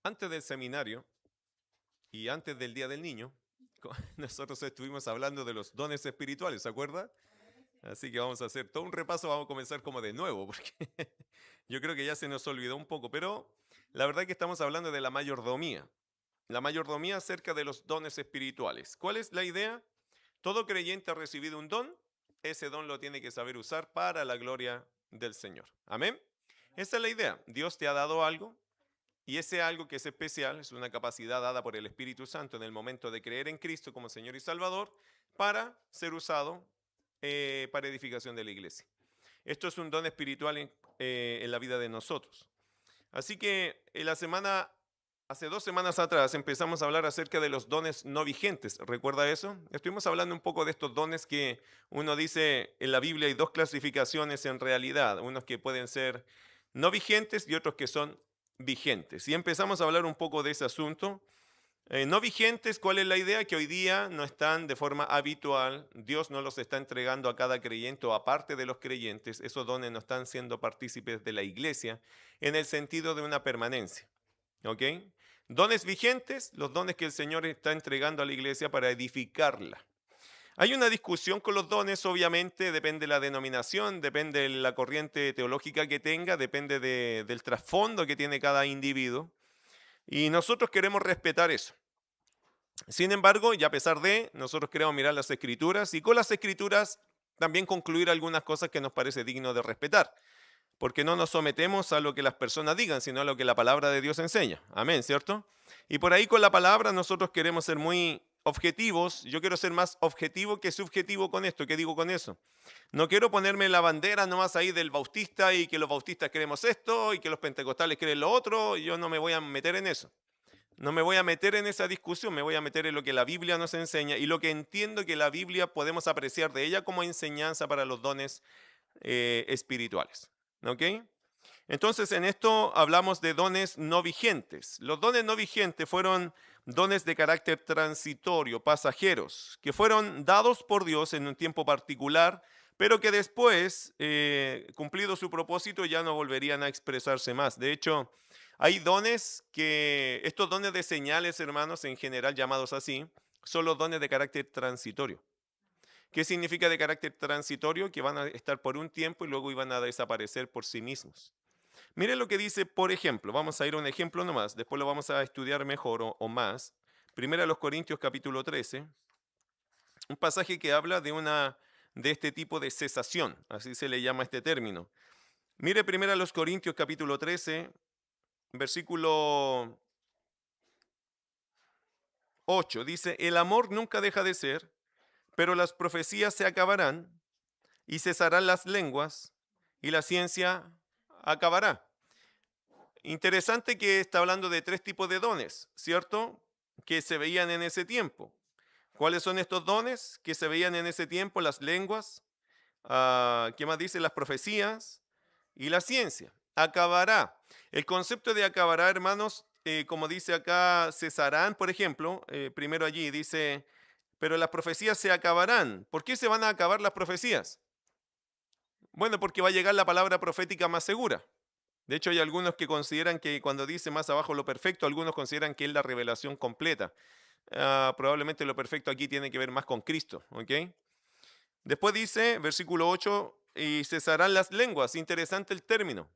Antes del seminario y antes del Día del Niño, nosotros estuvimos hablando de los dones espirituales, ¿se acuerda? Así que vamos a hacer todo un repaso, vamos a comenzar como de nuevo, porque yo creo que ya se nos olvidó un poco, pero la verdad que estamos hablando de la mayordomía acerca de los dones espirituales. ¿Cuál es la idea? Todo creyente ha recibido un don, ese don lo tiene que saber usar para la gloria del Señor. Amén. Esa es la idea. Dios te ha dado algo, y ese algo que es especial es una capacidad dada por el Espíritu Santo en el momento de creer en Cristo como Señor y Salvador para ser usado para edificación de la iglesia. Esto es un don espiritual en la vida de nosotros. Así que hace 2 semanas atrás empezamos a hablar acerca de los dones no vigentes. ¿Recuerda eso? Estuvimos hablando un poco de estos dones que uno dice en la Biblia hay dos clasificaciones en realidad, unos que pueden ser no vigentes y otros que son vigentes. Y empezamos a hablar un poco de ese asunto. No vigentes, ¿cuál es la idea? Que hoy día no están de forma habitual, Dios no los está entregando a cada creyente o aparte de los creyentes, esos dones no están siendo partícipes de la iglesia en el sentido de una permanencia. ¿Ok? Dones vigentes, los dones que el Señor está entregando a la iglesia para edificarla. Hay una discusión con los dones, obviamente, depende de la denominación, depende de la corriente teológica que tenga, depende del trasfondo que tiene cada individuo. Y nosotros queremos respetar eso. Sin embargo, y a pesar de, nosotros queremos mirar las escrituras y con las escrituras también concluir algunas cosas que nos parece digno de respetar, porque no nos sometemos a lo que las personas digan, sino a lo que la palabra de Dios enseña. Amén, ¿cierto? Y por ahí con la palabra nosotros queremos ser muy objetivos. Yo quiero ser más objetivo que subjetivo con esto. ¿Qué digo con eso? No quiero ponerme la bandera nomás ahí del bautista y que los bautistas queremos esto y que los pentecostales creen lo otro. Yo no me voy a meter en eso. No me voy a meter en esa discusión, me voy a meter en lo que la Biblia nos enseña y lo que entiendo que la Biblia podemos apreciar de ella como enseñanza para los dones espirituales. ¿Ok? Entonces, en esto hablamos de dones no vigentes. Los dones no vigentes fueron dones de carácter transitorio, pasajeros, que fueron dados por Dios en un tiempo particular, pero que después, cumplido su propósito, ya no volverían a expresarse más. De hecho, hay dones estos dones de señales, hermanos, en general llamados así, son los dones de carácter transitorio. ¿Qué significa de carácter transitorio? Que van a estar por un tiempo y luego iban a desaparecer por sí mismos. Mire lo que dice, por ejemplo, vamos a ir a un ejemplo nomás, después lo vamos a estudiar mejor o más. Primera a los Corintios capítulo 13, un pasaje que habla de este tipo de cesación, así se le llama este término. Mire primero a los Corintios capítulo 13, versículo 8, dice, el amor nunca deja de ser, pero las profecías se acabarán y cesarán las lenguas y la ciencia acabará. Interesante que está hablando de tres tipos de dones, ¿cierto? Que se veían en ese tiempo. ¿Cuáles son estos dones que se veían en ese tiempo? Las lenguas, ¿qué más dice? Las profecías y la ciencia. Acabará. El concepto de acabará, hermanos, como dice acá, cesarán, por ejemplo, primero allí dice, pero las profecías se acabarán. ¿Por qué se van a acabar las profecías? Bueno, porque va a llegar la palabra profética más segura. De hecho, hay algunos que consideran que cuando dice más abajo lo perfecto, algunos consideran que es la revelación completa. Probablemente lo perfecto aquí tiene que ver más con Cristo, ¿ok? Después dice, versículo 8, y cesarán las lenguas. Interesante el término,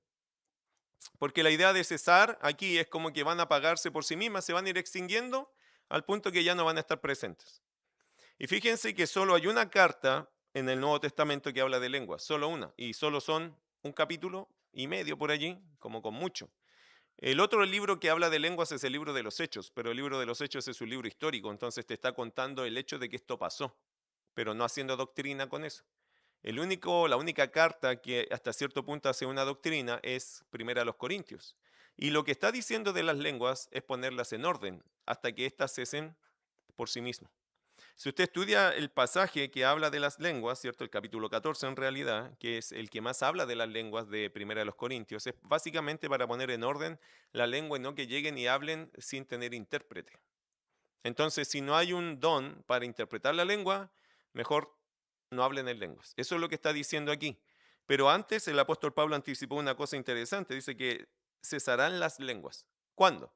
porque la idea de cesar aquí es como que van a apagarse por sí mismas, se van a ir extinguiendo al punto que ya no van a estar presentes. Y fíjense que solo hay una carta en el Nuevo Testamento que habla de lenguas, solo una, y solo son un capítulo y medio por allí, como con mucho. El otro libro que habla de lenguas es el libro de los Hechos, pero el libro de los Hechos es un libro histórico, entonces te está contando el hecho de que esto pasó, pero no haciendo doctrina con eso. La única carta que hasta cierto punto hace una doctrina es Primera a los Corintios. Y lo que está diciendo de las lenguas es ponerlas en orden hasta que éstas cesen por sí mismas. Si usted estudia el pasaje que habla de las lenguas, ¿cierto? El capítulo 14 en realidad, que es el que más habla de las lenguas de Primera de los Corintios, es básicamente para poner en orden la lengua y no que lleguen y hablen sin tener intérprete. Entonces, si no hay un don para interpretar la lengua, mejor no hablen en lenguas. Eso es lo que está diciendo aquí. Pero antes el apóstol Pablo anticipó una cosa interesante, dice que cesarán las lenguas. ¿Cuándo?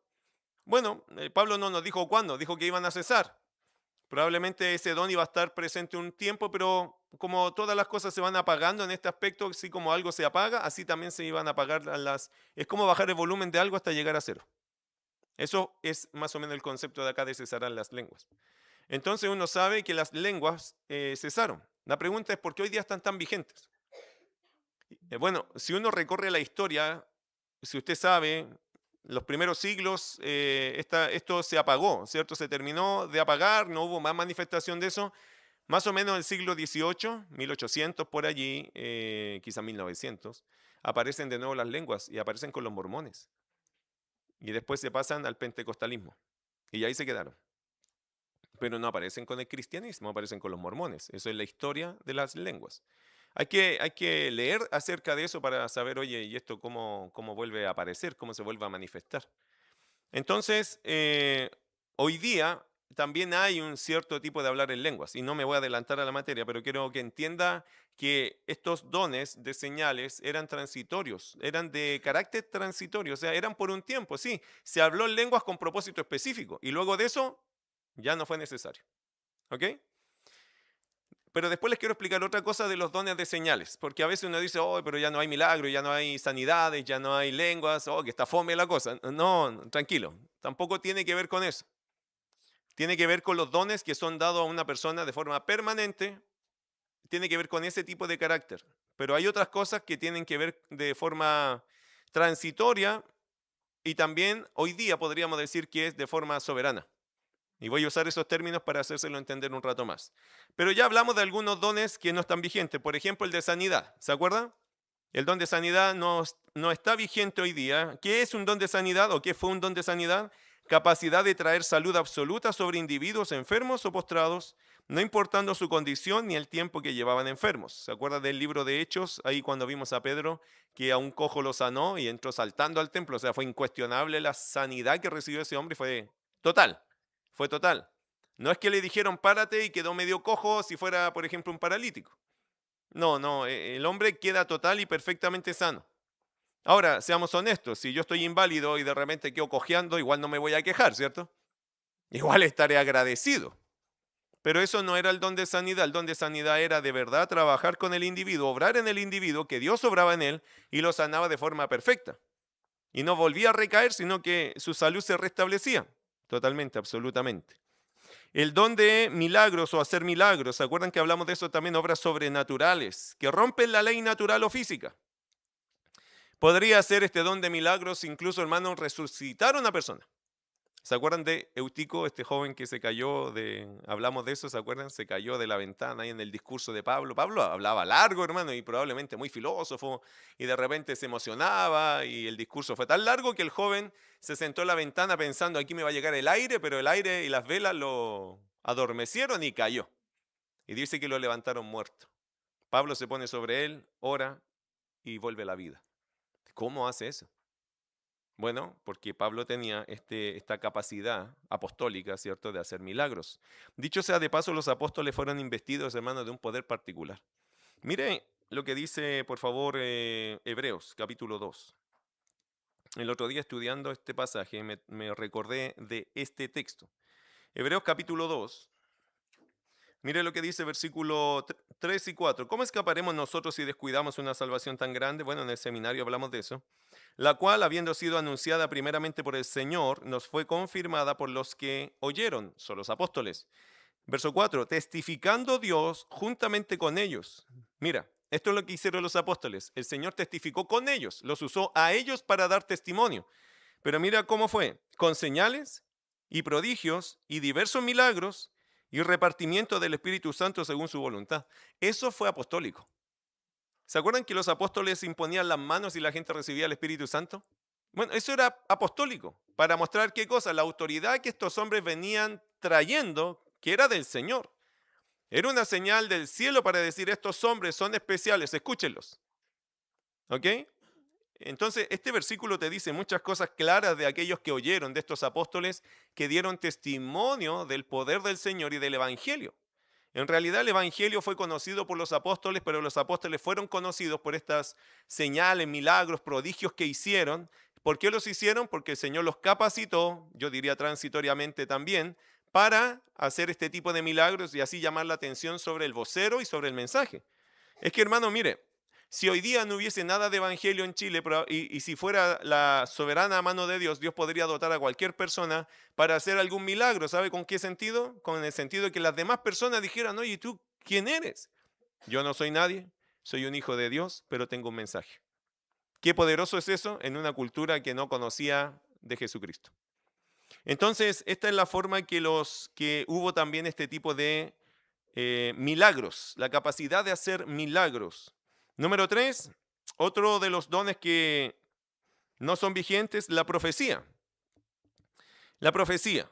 Bueno, Pablo no nos dijo cuándo, dijo que iban a cesar. Probablemente ese don iba a estar presente un tiempo, pero como todas las cosas se van apagando en este aspecto, así como algo se apaga, así también se iban a apagar las... Es como bajar el volumen de algo hasta llegar a cero. Eso es más o menos el concepto de acá de cesarán las lenguas. Entonces uno sabe que las lenguas cesaron. La pregunta es por qué hoy día están tan vigentes. Bueno, si uno recorre la historia, si usted sabe, los primeros siglos esto se apagó, ¿cierto? Se terminó de apagar, no hubo más manifestación de eso. Más o menos el siglo XVIII, 1800 por allí, quizá 1900, aparecen de nuevo las lenguas y aparecen con los mormones. Y después se pasan al pentecostalismo. Y ahí se quedaron. Pero no aparecen con el cristianismo, aparecen con los mormones. Eso es la historia de las lenguas. Hay que leer acerca de eso para saber, oye, ¿y esto cómo vuelve a aparecer? ¿Cómo se vuelve a manifestar? Entonces, hoy día también hay un cierto tipo de hablar en lenguas, y no me voy a adelantar a la materia, pero quiero que entienda que estos dones de señales eran transitorios, eran de carácter transitorio, o sea, eran por un tiempo, sí, se habló en lenguas con propósito específico, y luego de eso ya no fue necesario, ¿ok? Pero después les quiero explicar otra cosa de los dones de señales, porque a veces uno dice, oh, pero ya no hay milagro, ya no hay sanidades, ya no hay lenguas, oh, que está fome la cosa. No, tranquilo, tampoco tiene que ver con eso. Tiene que ver con los dones que son dados a una persona de forma permanente, tiene que ver con ese tipo de carácter. Pero hay otras cosas que tienen que ver de forma transitoria y también hoy día podríamos decir que es de forma soberana. Y voy a usar esos términos para hacérselo entender un rato más. Pero ya hablamos de algunos dones que no están vigentes. Por ejemplo, el de sanidad. ¿Se acuerdan? El don de sanidad no está vigente hoy día. ¿Qué es un don de sanidad o qué fue un don de sanidad? Capacidad de traer salud absoluta sobre individuos enfermos o postrados, no importando su condición ni el tiempo que llevaban enfermos. ¿Se acuerdan del libro de Hechos? Ahí cuando vimos a Pedro que a un cojo lo sanó y entró saltando al templo. O sea, fue incuestionable la sanidad que recibió ese hombre y fue total. Fue total. No es que le dijeron párate y quedó medio cojo si fuera, por ejemplo, un paralítico. No, no, el hombre queda total y perfectamente sano. Ahora, seamos honestos, si yo estoy inválido y de repente quedo cojeando, igual no me voy a quejar, ¿cierto? Igual estaré agradecido. Pero eso no era el don de sanidad. El don de sanidad era de verdad trabajar con el individuo, obrar en el individuo, que Dios obraba en él y lo sanaba de forma perfecta. Y no volvía a recaer, sino que su salud se restablecía. Totalmente, absolutamente. El don de milagros o hacer milagros, ¿se acuerdan que hablamos de eso también? Obras sobrenaturales, que rompen la ley natural o física. Podría ser este don de milagros, incluso, hermano, resucitar a una persona. ¿Se acuerdan de Eutico, este joven que se cayó hablamos de eso, ¿se acuerdan? Se cayó de la ventana ahí en el discurso de Pablo. Pablo hablaba largo, hermano, y probablemente muy filósofo, y de repente se emocionaba, y el discurso fue tan largo que el joven se sentó en la ventana pensando, aquí me va a llegar el aire, pero el aire y las velas lo adormecieron y cayó. Y dice que lo levantaron muerto. Pablo se pone sobre él, ora y vuelve a la vida. ¿Cómo hace eso? Bueno, porque Pablo tenía esta capacidad apostólica, ¿cierto?, de hacer milagros. Dicho sea de paso, los apóstoles fueron investidos, hermanos, de un poder particular. Mire lo que dice, por favor, Hebreos, capítulo 2. El otro día estudiando este pasaje me recordé de este texto. Hebreos capítulo 2. Mire lo que dice versículo 3 y 4. ¿Cómo escaparemos nosotros si descuidamos una salvación tan grande? Bueno, en el seminario hablamos de eso. La cual, habiendo sido anunciada primeramente por el Señor, nos fue confirmada por los que oyeron, son los apóstoles. Verso 4, testificando Dios juntamente con ellos. Mira, esto es lo que hicieron los apóstoles. El Señor testificó con ellos, los usó a ellos para dar testimonio. Pero mira cómo fue, con señales y prodigios y diversos milagros y repartimiento del Espíritu Santo según su voluntad. Eso fue apostólico. ¿Se acuerdan que los apóstoles imponían las manos y la gente recibía el Espíritu Santo? Bueno, eso era apostólico, para mostrar qué cosa, la autoridad que estos hombres venían trayendo, que era del Señor. Era una señal del cielo para decir, estos hombres son especiales, escúchenlos. ¿Ok? Entonces, este versículo te dice muchas cosas claras de aquellos que oyeron, de estos apóstoles que dieron testimonio del poder del Señor y del Evangelio. En realidad el Evangelio fue conocido por los apóstoles, pero los apóstoles fueron conocidos por estas señales, milagros, prodigios que hicieron, ¿Por qué los hicieron? Porque el Señor los capacitó, yo diría transitoriamente también, para hacer este tipo de milagros y así llamar la atención sobre el vocero y sobre el mensaje. Es que, hermano, mire, si hoy día no hubiese nada de evangelio en Chile y si fuera la soberana mano de Dios, Dios podría dotar a cualquier persona para hacer algún milagro. ¿Sabe con qué sentido? Con el sentido de que las demás personas dijeran, oye, ¿tú quién eres? Yo no soy nadie, soy un hijo de Dios, pero tengo un mensaje. Qué poderoso es eso en una cultura que no conocía de Jesucristo. Entonces, esta es la forma que hubo también este tipo de milagros, la capacidad de hacer milagros. Número 3, otro de los dones que no son vigentes, la profecía. La profecía.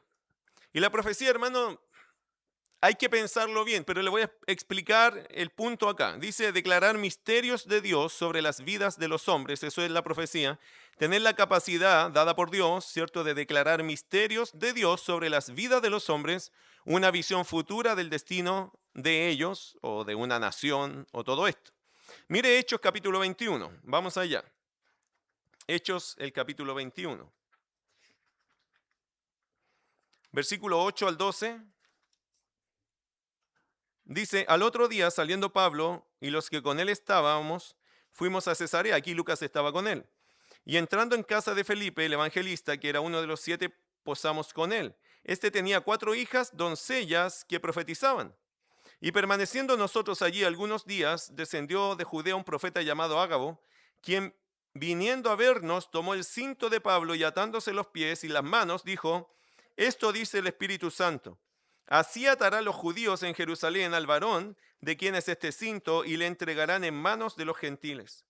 Y la profecía, hermano, hay que pensarlo bien, pero le voy a explicar el punto acá. Dice declarar misterios de Dios sobre las vidas de los hombres, eso es la profecía. Tener la capacidad dada por Dios, ¿cierto?, de declarar misterios de Dios sobre las vidas de los hombres, una visión futura del destino de ellos o de una nación o todo esto. Mire Hechos capítulo 21, vamos allá. Hechos el capítulo 21. Versículo 8 al 12. Dice, al otro día saliendo Pablo y los que con él estábamos, fuimos a Cesarea, aquí Lucas estaba con él. Y entrando en casa de Felipe, el evangelista, que era uno de los 7, posamos con él. Este tenía 4 hijas, doncellas, que profetizaban. Y permaneciendo nosotros allí algunos días, descendió de Judea un profeta llamado Ágabo, quien viniendo a vernos, tomó el cinto de Pablo y atándose los pies y las manos, dijo, esto dice el Espíritu Santo. Así atará los judíos en Jerusalén al varón de quien es este cinto y le entregarán en manos de los gentiles.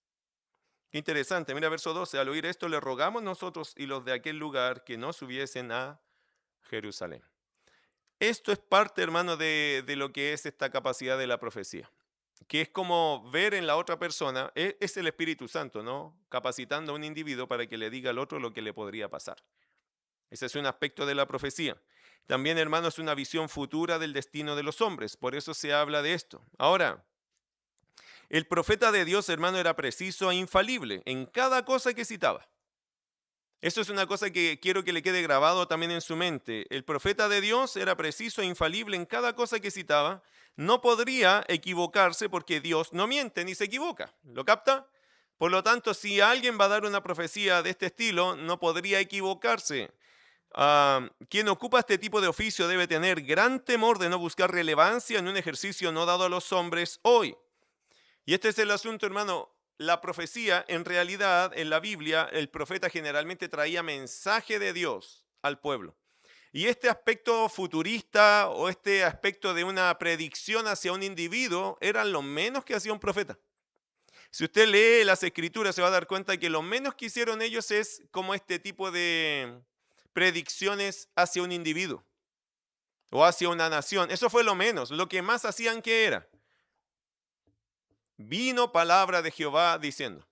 Qué interesante, mira verso 12. Al oír esto le rogamos nosotros y los de aquel lugar que no subiesen a Jerusalén. Esto es parte, hermano, de lo que es esta capacidad de la profecía, que es como ver en la otra persona, es el Espíritu Santo, ¿no? Capacitando a un individuo para que le diga al otro lo que le podría pasar. Ese es un aspecto de la profecía. También, hermano, es una visión futura del destino de los hombres. Por eso se habla de esto. Ahora, el profeta de Dios, hermano, era preciso e infalible en cada cosa que citaba. Eso es una cosa que quiero que le quede grabado también en su mente. El profeta de Dios era preciso e infalible en cada cosa que citaba. No podría equivocarse porque Dios no miente ni se equivoca. ¿Lo capta? Por lo tanto, si alguien va a dar una profecía de este estilo, no podría equivocarse. Quien ocupa este tipo de oficio debe tener gran temor de no buscar relevancia en un ejercicio no dado a los hombres hoy. Y este es el asunto, hermano. La profecía, en realidad, en la Biblia, el profeta generalmente traía mensaje de Dios al pueblo. Y este aspecto futurista o este aspecto de una predicción hacia un individuo eran lo menos que hacía un profeta. Si usted lee las escrituras se va a dar cuenta que lo menos que hicieron ellos es como este tipo de predicciones hacia un individuo o hacia una nación. Eso fue lo menos. Lo que más hacían, ¿qué era? Vino palabra de Jehová diciendo.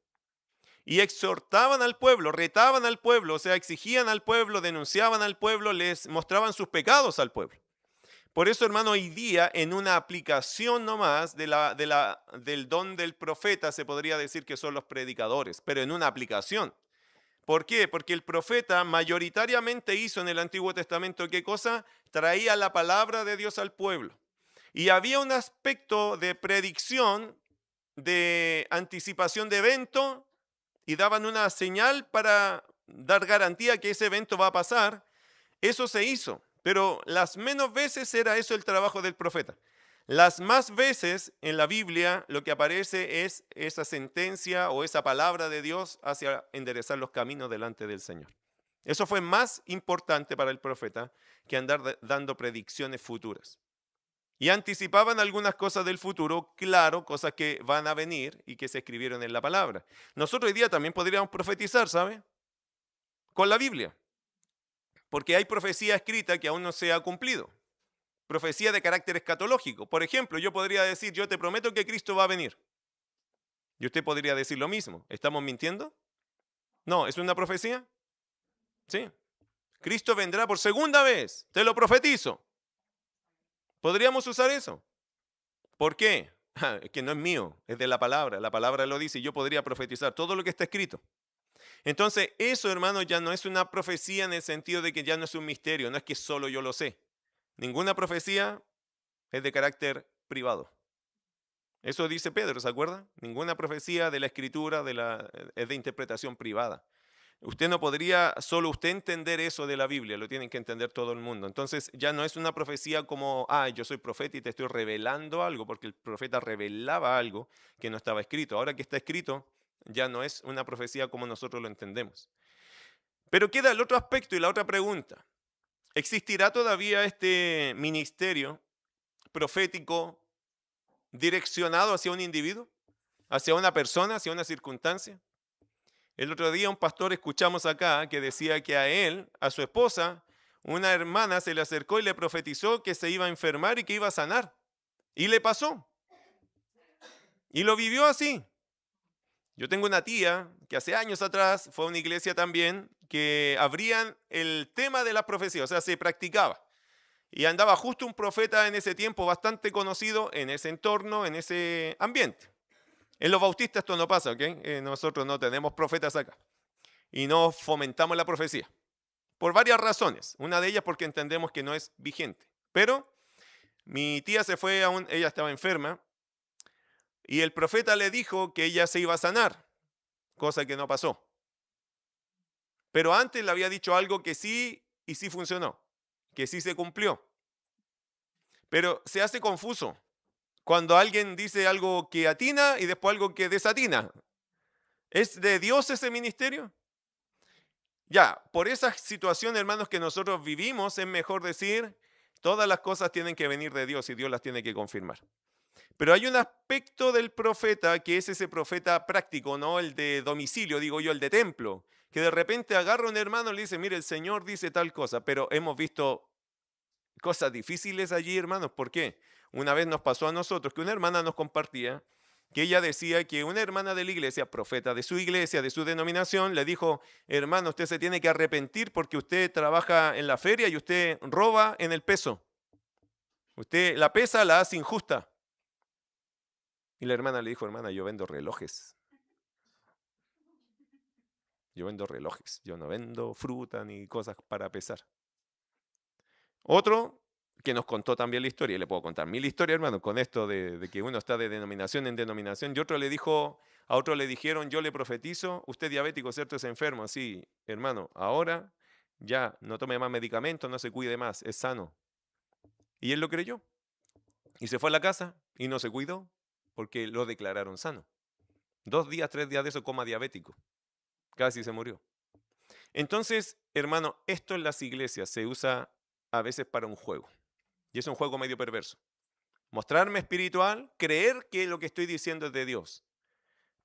Y exhortaban al pueblo, retaban al pueblo, o sea, exigían al pueblo, denunciaban al pueblo, les mostraban sus pecados al pueblo. Por eso, hermano, hoy día en una aplicación nomás del don del profeta se podría decir que son los predicadores, pero en una aplicación. ¿Por qué? Porque el profeta mayoritariamente hizo en el Antiguo Testamento, ¿qué cosa? Traía la palabra de Dios al pueblo. Y había un aspecto de predicción, de anticipación de evento, y daban una señal para dar garantía que ese evento va a pasar. Eso se hizo, pero las menos veces era eso el trabajo del profeta. Las más veces en la Biblia lo que aparece es esa sentencia o esa palabra de Dios hacia enderezar los caminos delante del Señor. Eso fue más importante para el profeta que andar dando predicciones futuras. Y anticipaban algunas cosas del futuro, claro, cosas que van a venir y que se escribieron en la palabra. Nosotros hoy día también podríamos profetizar, ¿sabe? Con la Biblia. Porque hay profecía escrita que aún no se ha cumplido. Profecía de carácter escatológico. Por ejemplo, yo podría decir, yo te prometo que Cristo va a venir. Y usted podría decir lo mismo. ¿Estamos mintiendo? No, ¿es una profecía? Sí. Cristo vendrá por segunda vez. Te lo profetizo. ¿Podríamos usar eso? ¿Por qué? Es que no es mío, es de la palabra. La palabra lo dice y yo podría profetizar todo lo que está escrito. Entonces, eso, hermanos, ya no es una profecía en el sentido de que ya no es un misterio, no es que solo yo lo sé. Ninguna profecía es de carácter privado. Eso dice Pedro, ¿se acuerda? Ninguna profecía de la Escritura es de interpretación privada. Usted no podría solo usted entender eso de la Biblia, lo tienen que entender todo el mundo. Entonces ya no es una profecía como, yo soy profeta y te estoy revelando algo, porque el profeta revelaba algo que no estaba escrito. Ahora que está escrito, ya no es una profecía como nosotros lo entendemos. Pero queda el otro aspecto y la otra pregunta. ¿Existirá todavía este ministerio profético direccionado hacia un individuo, hacia una persona, hacia una circunstancia? El otro día un pastor escuchamos acá que decía que a él, a su esposa, una hermana se le acercó y le profetizó que se iba a enfermar y que iba a sanar. Y le pasó. Y lo vivió así. Yo tengo una tía que hace años atrás fue a una iglesia también que abrían el tema de las profecías, o sea, se practicaba. Y andaba justo un profeta en ese tiempo bastante conocido en ese entorno, en ese ambiente. En los bautistas esto no pasa, ¿ok? Nosotros no tenemos profetas acá. Y no fomentamos la profecía. Por varias razones. Una de ellas porque entendemos que no es vigente. Pero mi tía se fue ella estaba enferma, y el profeta le dijo que ella se iba a sanar, cosa que no pasó. Pero antes le había dicho algo que sí y sí funcionó, que sí se cumplió. Pero se hace confuso cuando alguien dice algo que atina y después algo que desatina. ¿Es de Dios ese ministerio? Ya, por esa situación, hermanos, que nosotros vivimos, es mejor decir, todas las cosas tienen que venir de Dios y Dios las tiene que confirmar. Pero hay un aspecto del profeta que es ese profeta práctico, no el de domicilio, digo yo, el de templo, que de repente agarra a un hermano y le dice, mire, el Señor dice tal cosa, pero hemos visto cosas difíciles allí, hermanos. ¿Por qué? Una vez nos pasó a nosotros que una hermana nos compartía que ella decía que una hermana de la iglesia, profeta de su iglesia, de su denominación, le dijo, hermano, usted se tiene que arrepentir porque usted trabaja en la feria y usted roba en el peso. Usted la pesa, la hace injusta. Y la hermana le dijo, hermana, yo vendo relojes. Yo vendo relojes. Yo no vendo fruta ni cosas para pesar. Otro que nos contó también la historia, y le puedo contar 1000 historias, hermano, con esto de que uno está de denominación en denominación, y otro le dijo, a otro le dijeron, yo le profetizo, usted diabético, ¿cierto? Es enfermo, sí, hermano, ahora ya no tome más medicamentos, no se cuide más, es sano. Y él lo creyó, y se fue a la casa, y no se cuidó, porque lo declararon sano. 2 días, 3 días de eso, coma diabético, casi se murió. Entonces, hermano, esto en las iglesias se usa a veces para un juego. Y es un juego medio perverso. Mostrarme espiritual, creer que lo que estoy diciendo es de Dios,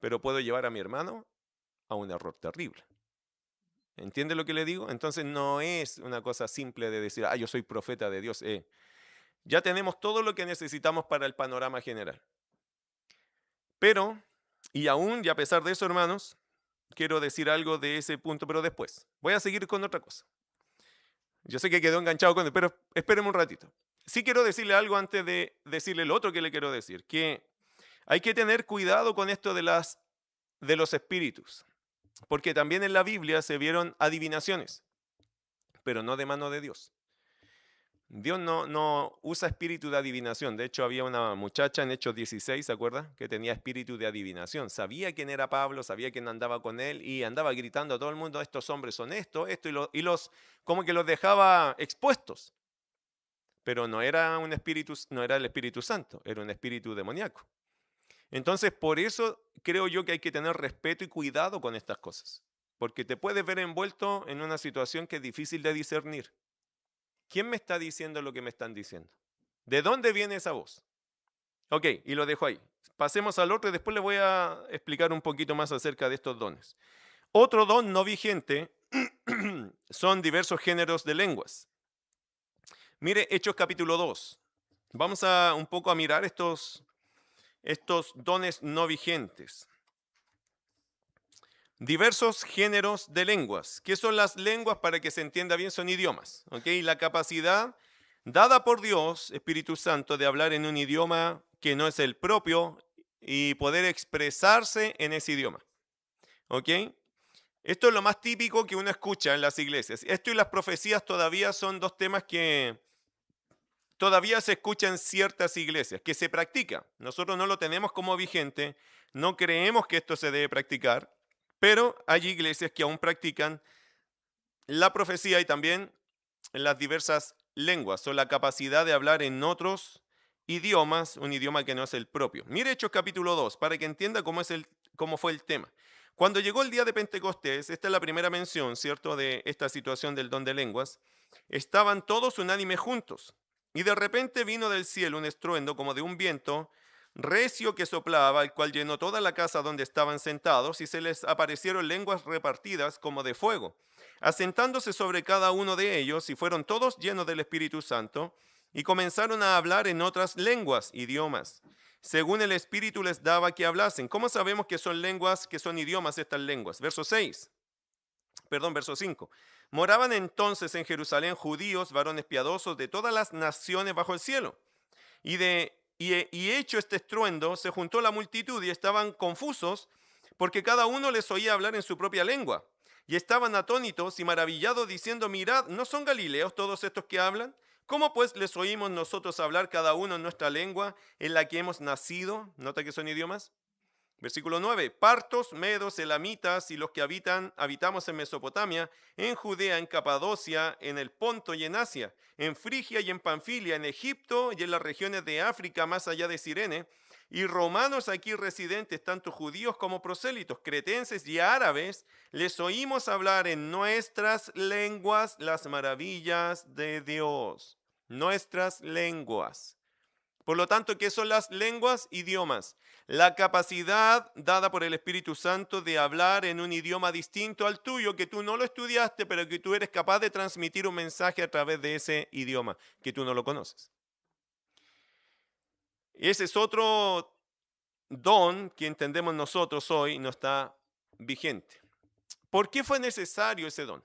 pero puedo llevar a mi hermano a un error terrible. ¿Entiende lo que le digo? Entonces no es una cosa simple de decir, yo soy profeta de Dios. Ya tenemos todo lo que necesitamos para el panorama general. Pero, y aún, y a pesar de eso, hermanos, quiero decir algo de ese punto, pero después. Voy a seguir con otra cosa. Yo sé que quedó enganchado con él, pero espéreme un ratito. Sí quiero decirle algo antes de decirle lo otro que le quiero decir, que hay que tener cuidado con esto de los espíritus, porque también en la Biblia se vieron adivinaciones, pero no de mano de Dios. Dios no usa espíritu de adivinación. De hecho, había una muchacha en Hechos 16, ¿se acuerda? Que tenía espíritu de adivinación. Sabía quién era Pablo, sabía quién andaba con él y andaba gritando a todo el mundo, estos hombres son esto, como que los dejaba expuestos. Pero no era un espíritu, no era el Espíritu Santo, era un espíritu demoníaco. Entonces, por eso creo yo que hay que tener respeto y cuidado con estas cosas, porque te puedes ver envuelto en una situación que es difícil de discernir. ¿Quién me está diciendo lo que me están diciendo? ¿De dónde viene esa voz? Ok, y lo dejo ahí. Pasemos al otro y después le voy a explicar un poquito más acerca de estos dones. Otro don no vigente son diversos géneros de lenguas. Mire Hechos capítulo 2. Vamos a un poco a mirar estos dones no vigentes. Diversos géneros de lenguas. ¿Qué son las lenguas? Para que se entienda bien, son idiomas. ¿Okay? La capacidad dada por Dios, Espíritu Santo, de hablar en un idioma que no es el propio y poder expresarse en ese idioma. ¿Okay? Esto es lo más típico que uno escucha en las iglesias. Esto y las profecías todavía son dos temas que todavía se escuchan en ciertas iglesias, que se practica. Nosotros no lo tenemos como vigente, no creemos que esto se debe practicar, pero hay iglesias que aún practican la profecía y también las diversas lenguas, o la capacidad de hablar en otros idiomas, un idioma que no es el propio. Mire Hechos capítulo 2 para que entienda cómo fue el tema. Cuando llegó el día de Pentecostés, esta es la primera mención, ¿cierto?, de esta situación del don de lenguas, estaban todos unánime juntos. Y de repente vino del cielo un estruendo como de un viento recio que soplaba, el cual llenó toda la casa donde estaban sentados, y se les aparecieron lenguas repartidas como de fuego, asentándose sobre cada uno de ellos, y fueron todos llenos del Espíritu Santo, y comenzaron a hablar en otras lenguas, idiomas, según el Espíritu les daba que hablasen. ¿Cómo sabemos que son lenguas, que son idiomas estas lenguas? Verso 5. Moraban entonces en Jerusalén judíos, varones piadosos de todas las naciones bajo el cielo. Y hecho este estruendo, se juntó la multitud y estaban confusos, porque cada uno les oía hablar en su propia lengua. Y estaban atónitos y maravillados, diciendo: mirad, ¿no son galileos todos estos que hablan? ¿Cómo pues les oímos nosotros hablar cada uno en nuestra lengua en la que hemos nacido? Nota que son idiomas. Versículo 9. Partos, medos, elamitas y los que habitamos en Mesopotamia, en Judea, en Capadocia, en el Ponto y en Asia, en Frigia y en Panfilia, en Egipto y en las regiones de África más allá de Cirene, y romanos aquí residentes, tanto judíos como prosélitos, cretenses y árabes, les oímos hablar en nuestras lenguas las maravillas de Dios. Nuestras lenguas. Por lo tanto, ¿qué son las lenguas? Idiomas. La capacidad dada por el Espíritu Santo de hablar en un idioma distinto al tuyo, que tú no lo estudiaste, pero que tú eres capaz de transmitir un mensaje a través de ese idioma, que tú no lo conoces. Ese es otro don que entendemos nosotros hoy no está vigente. ¿Por qué fue necesario ese don?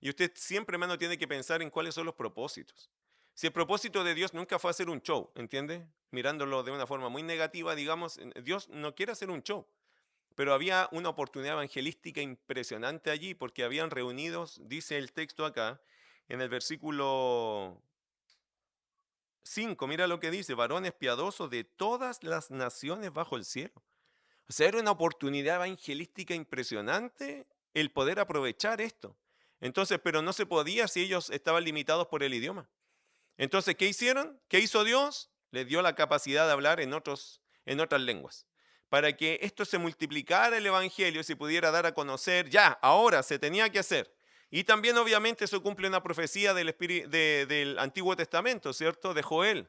Y usted siempre, hermano, tiene que pensar en cuáles son los propósitos. Si el propósito de Dios nunca fue hacer un show, ¿entiende? Mirándolo de una forma muy negativa, digamos, Dios no quiere hacer un show, pero había una oportunidad evangelística impresionante allí porque habían reunidos, dice el texto acá, en el versículo 5, mira lo que dice: varones piadosos de todas las naciones bajo el cielo. O sea, era una oportunidad evangelística impresionante el poder aprovechar esto. Entonces, pero no se podía si ellos estaban limitados por el idioma. Entonces, ¿qué hicieron? ¿Qué hizo Dios? Les dio la capacidad de hablar en otras lenguas. Para que esto se multiplicara el evangelio y se pudiera dar a conocer, ya, ahora se tenía que hacer. Y también obviamente eso cumple una profecía del Antiguo Testamento, ¿cierto? De Joel,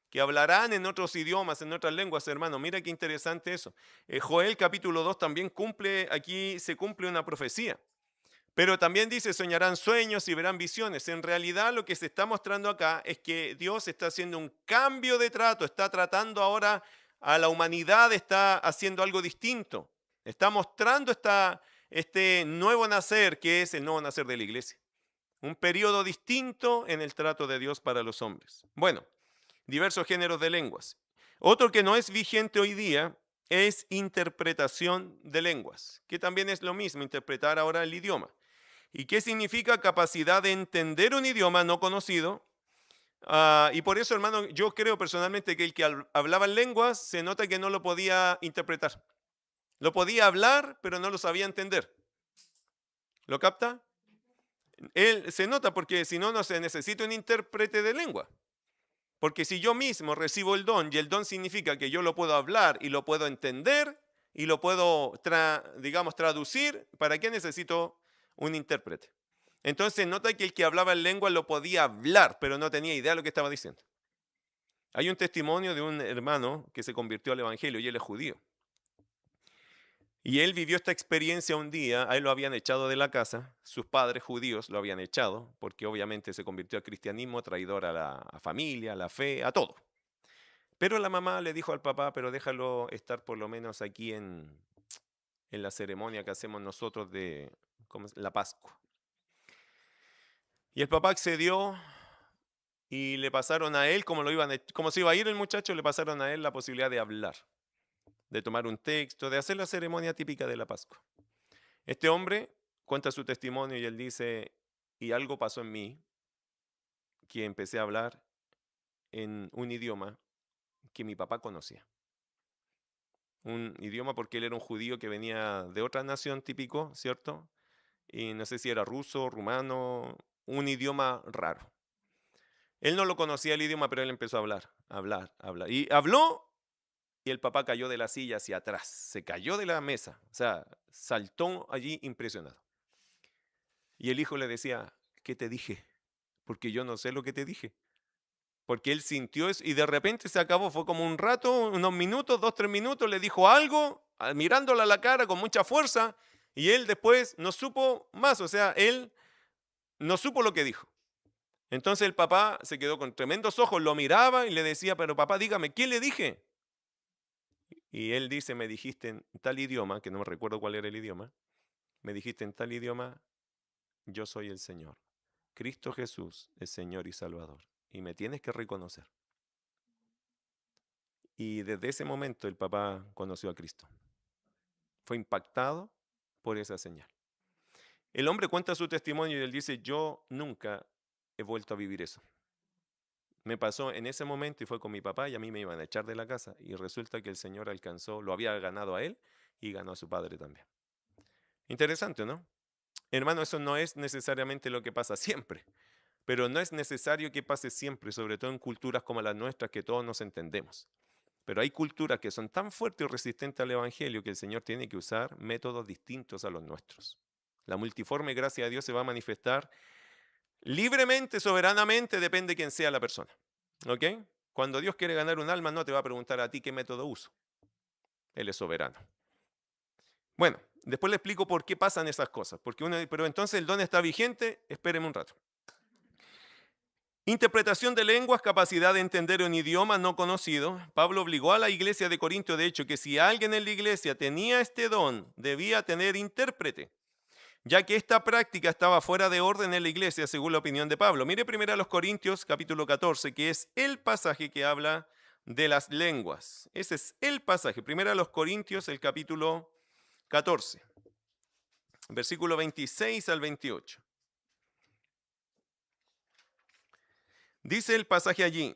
que hablarán en otros idiomas, en otras lenguas, hermano. Mira qué interesante eso. Joel capítulo 2 también aquí se cumple una profecía. Pero también dice: soñarán sueños y verán visiones. En realidad lo que se está mostrando acá es que Dios está haciendo un cambio de trato, está tratando ahora a la humanidad, está haciendo algo distinto. Está mostrando este nuevo nacer, que es el nuevo nacer de la iglesia. Un periodo distinto en el trato de Dios para los hombres. Bueno, diversos géneros de lenguas. Otro que no es vigente hoy día es interpretación de lenguas, que también es lo mismo, interpretar ahora el idioma. ¿Y qué significa? Capacidad de entender un idioma no conocido. Y por eso, hermano, yo creo personalmente que el que hablaba en lenguas se nota que no lo podía interpretar. Lo podía hablar, pero no lo sabía entender. ¿Lo capta? Él se nota porque si no, no se necesita un intérprete de lengua. Porque si yo mismo recibo el don, y el don significa que yo lo puedo hablar y lo puedo entender y lo puedo, digamos, traducir, ¿para qué necesito un intérprete? Entonces nota que el que hablaba en lengua lo podía hablar, pero no tenía idea de lo que estaba diciendo. Hay un testimonio de un hermano que se convirtió al evangelio y él es judío. Y él vivió esta experiencia un día. A él lo habían echado de la casa, sus padres judíos lo habían echado, porque obviamente se convirtió al cristianismo, traidor a la familia, a la fe, a todo. Pero la mamá le dijo al papá: pero déjalo estar por lo menos aquí en la ceremonia que hacemos nosotros de la Pascua. Y el papá accedió y le pasaron a él, como se iba a ir el muchacho, le pasaron a él la posibilidad de hablar, de tomar un texto, de hacer la ceremonia típica de la Pascua. Este hombre cuenta su testimonio y él dice, y algo pasó en mí, que empecé a hablar en un idioma que mi papá conocía. Un idioma porque él era un judío que venía de otra nación típico, ¿cierto? Y no sé si era ruso, rumano, un idioma raro. Él no lo conocía el idioma, pero él empezó a hablar, hablar, hablar. Y habló y el papá cayó de la silla hacia atrás, se cayó de la mesa, o sea, saltó allí impresionado. Y el hijo le decía, ¿qué te dije? Porque yo no sé lo que te dije. Porque él sintió eso y de repente se acabó, fue como un rato, unos minutos, 2, 3 minutos, le dijo algo, mirándola a la cara con mucha fuerza, y él después no supo más, o sea, él no supo lo que dijo. Entonces el papá se quedó con tremendos ojos, lo miraba y le decía, pero papá, dígame, ¿qué le dije? Y él dice, me dijiste en tal idioma, que no me recuerdo cuál era el idioma, me dijiste en tal idioma, yo soy el Señor. Cristo Jesús es Señor y Salvador. Y me tienes que reconocer. Y desde ese momento el papá conoció a Cristo. Fue impactado por esa señal. El hombre cuenta su testimonio y él dice, yo nunca he vuelto a vivir eso. Me pasó en ese momento y fue con mi papá y a mí me iban a echar de la casa y resulta que el Señor alcanzó, lo había ganado a él y ganó a su padre también. Interesante, ¿no? Hermano, eso no es necesariamente lo que pasa siempre, pero no es necesario que pase siempre, sobre todo en culturas como las nuestras que todos nos entendemos. Pero hay culturas que son tan fuertes y resistentes al Evangelio que el Señor tiene que usar métodos distintos a los nuestros. La multiforme gracia de Dios se va a manifestar libremente, soberanamente, depende de quién sea la persona. ¿Ok? Cuando Dios quiere ganar un alma, no te va a preguntar a ti qué método uso. Él es soberano. Bueno, después le explico por qué pasan esas cosas. Pero entonces el don está vigente, espéreme un rato. Interpretación de lenguas, capacidad de entender un idioma no conocido. Pablo obligó a la iglesia de Corinto, de hecho, que si alguien en la iglesia tenía este don, debía tener intérprete, ya que esta práctica estaba fuera de orden en la iglesia, según la opinión de Pablo. Mire primero a los Corintios, capítulo 14, que es el pasaje que habla de las lenguas. Ese es el pasaje. Primero a los Corintios, el capítulo 14, versículo 26 al 28. Dice el pasaje allí,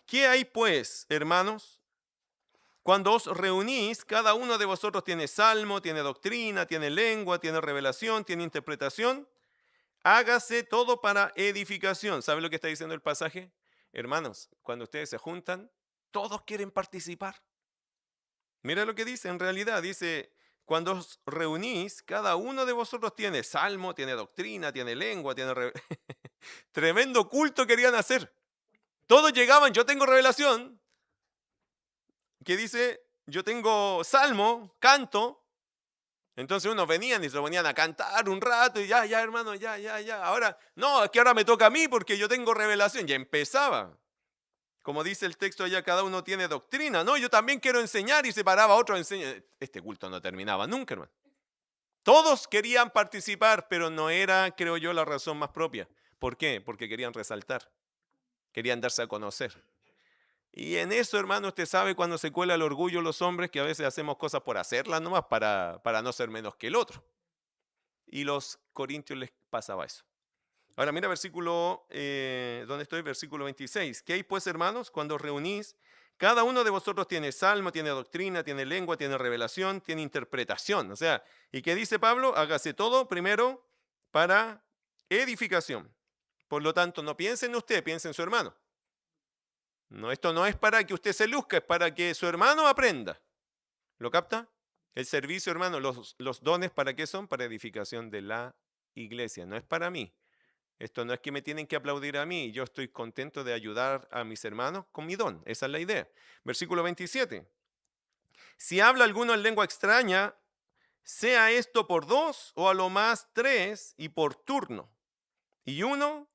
¿qué hay pues, hermanos? Cuando os reunís, cada uno de vosotros tiene salmo, tiene doctrina, tiene lengua, tiene revelación, tiene interpretación. Hágase todo para edificación. ¿Sabe lo que está diciendo el pasaje? Hermanos, cuando ustedes se juntan, todos quieren participar. Mira lo que dice en realidad. Dice, cuando os reunís, cada uno de vosotros tiene salmo, tiene doctrina, tiene lengua, tiene... Tremendo culto querían hacer. Todos llegaban, yo tengo revelación, que dice, yo tengo salmo, canto. Entonces unos venían y se ponían a cantar un rato y ya, hermano, ya. Ahora, no, es que ahora me toca a mí porque yo tengo revelación. Ya empezaba. Como dice el texto allá, cada uno tiene doctrina. No, yo también quiero enseñar y se paraba otro a enseñar. Este culto no terminaba nunca, hermano. Todos querían participar, pero no era, creo yo, la razón más propia. ¿Por qué? Porque querían resaltar. Querían darse a conocer. Y en eso, hermano, usted sabe cuando se cuela el orgullo los hombres que a veces hacemos cosas por hacerlas nomás para no ser menos que el otro. Y los corintios les pasaba eso. Ahora mira versículo, ¿dónde estoy? Versículo 26. ¿Qué hay pues, hermanos? Cuando os reunís, cada uno de vosotros tiene salmo, tiene doctrina, tiene lengua, tiene revelación, tiene interpretación. O sea, ¿y qué dice Pablo? Hágase todo primero para edificación. Por lo tanto, no piense en usted, piense en su hermano. No, esto no es para que usted se luzca, es para que su hermano aprenda. ¿Lo capta? El servicio, hermano, los dones, ¿para qué son? Para edificación de la iglesia, no es para mí. Esto no es que me tienen que aplaudir a mí, yo estoy contento de ayudar a mis hermanos con mi don, esa es la idea. Versículo 27. Si habla alguno en lengua extraña, sea esto por 2 o a lo más 3 y por turno, y uno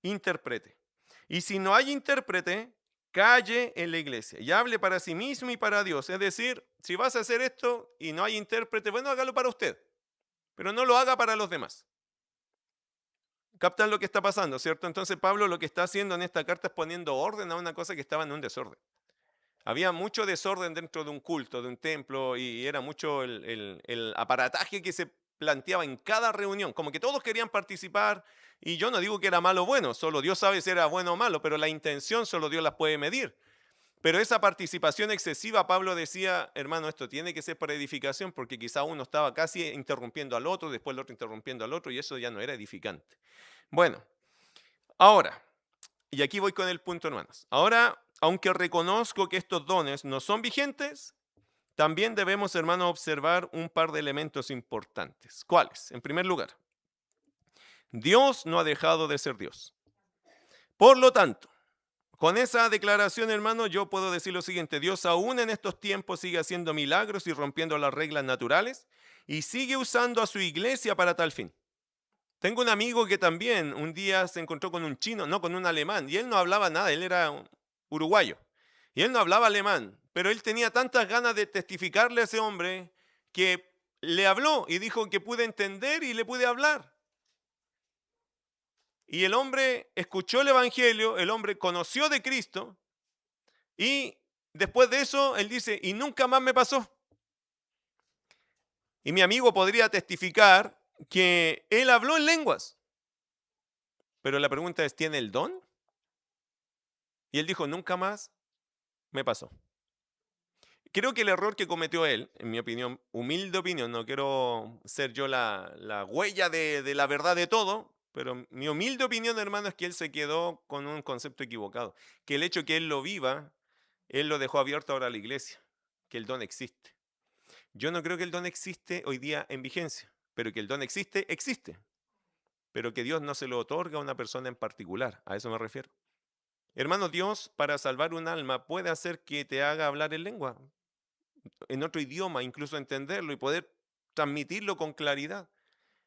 interprete. Y si no hay intérprete, calle en la iglesia y hable para sí mismo y para Dios. Es decir, si vas a hacer esto y no hay intérprete, bueno, hágalo para usted, pero no lo haga para los demás. ¿Captan lo que está pasando, cierto? Entonces Pablo lo que está haciendo en esta carta es poniendo orden a una cosa que estaba en un desorden. Había mucho desorden dentro de un culto, de un templo, y era mucho el aparataje que se planteaba en cada reunión, como que todos querían participar, y yo no digo que era malo o bueno, solo Dios sabe si era bueno o malo, pero la intención solo Dios las puede medir. Pero esa participación excesiva, Pablo decía, hermano, esto tiene que ser para edificación, porque quizá uno estaba casi interrumpiendo al otro, después el otro interrumpiendo al otro, y eso ya no era edificante. Bueno, ahora, y aquí voy con el punto, hermanos. Ahora, aunque reconozco que estos dones no son vigentes, también debemos, hermanos, observar un par de elementos importantes. ¿Cuáles? En primer lugar, Dios no ha dejado de ser Dios. Por lo tanto, con esa declaración, hermano, yo puedo decir lo siguiente: Dios aún en estos tiempos sigue haciendo milagros y rompiendo las reglas naturales y sigue usando a su iglesia para tal fin. Tengo un amigo que también un día se encontró con un chino, no, con un alemán, y él no hablaba nada, él era uruguayo, y él no hablaba alemán, pero él tenía tantas ganas de testificarle a ese hombre que le habló y dijo que pude entender y le pude hablar. Y el hombre escuchó el evangelio, el hombre conoció de Cristo, y después de eso él dice, y nunca más me pasó. Y mi amigo podría testificar que él habló en lenguas, pero la pregunta es, ¿tiene el don? Y él dijo, nunca más me pasó. Creo que el error que cometió él, en mi opinión, humilde opinión, no quiero ser yo la huella de la verdad de todo, pero mi humilde opinión, hermano, es que él se quedó con un concepto equivocado. Que el hecho que él lo viva, él lo dejó abierto ahora a la iglesia, que el don existe. Yo no creo que el don existe hoy día en vigencia, pero que el don existe, existe. Pero que Dios no se lo otorga a una persona en particular, a eso me refiero. Hermano, Dios para salvar un alma puede hacer que te haga hablar en lengua, en otro idioma, incluso entenderlo y poder transmitirlo con claridad.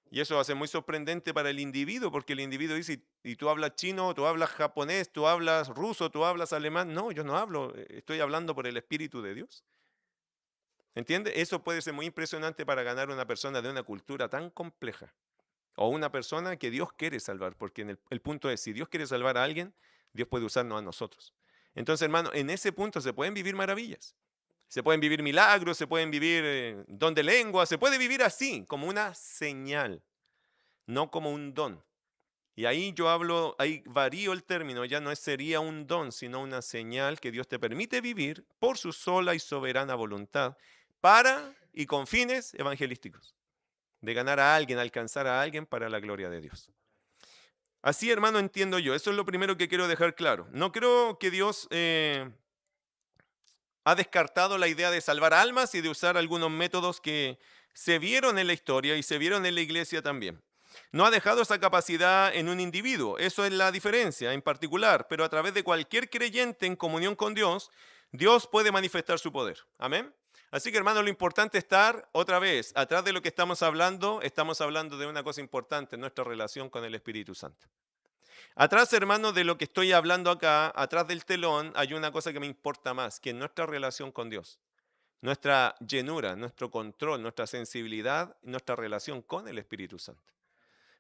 Y eso va a ser muy sorprendente para el individuo, porque el individuo dice, ¿y tú hablas chino, tú hablas japonés, tú hablas ruso, tú hablas alemán? No, yo no hablo, estoy hablando por el Espíritu de Dios. ¿Entiende? Eso puede ser muy impresionante para ganar una persona de una cultura tan compleja. O una persona que Dios quiere salvar, porque el punto es, si Dios quiere salvar a alguien, Dios puede usarnos a nosotros. Entonces, hermano, en ese punto se pueden vivir maravillas. Se pueden vivir milagros, se pueden vivir don de lengua, se puede vivir así, como una señal, no como un don. Y ahí yo hablo, ahí varío el término, ya no sería un don, sino una señal que Dios te permite vivir por su sola y soberana voluntad para y con fines evangelísticos, de ganar a alguien, alcanzar a alguien para la gloria de Dios. Así, hermano, entiendo yo. Eso es lo primero que quiero dejar claro. No creo que Dios ha descartado la idea de salvar almas y de usar algunos métodos que se vieron en la historia y se vieron en la iglesia también. No ha dejado esa capacidad en un individuo, eso es la diferencia en particular, pero a través de cualquier creyente en comunión con Dios, Dios puede manifestar su poder. Amén. Así que, hermano, lo importante es estar otra vez, atrás de lo que estamos hablando de una cosa importante, nuestra relación con el Espíritu Santo. Atrás, hermano, de lo que estoy hablando acá, atrás del telón, hay una cosa que me importa más, que es nuestra relación con Dios, nuestra llenura, nuestro control, nuestra sensibilidad, nuestra relación con el Espíritu Santo.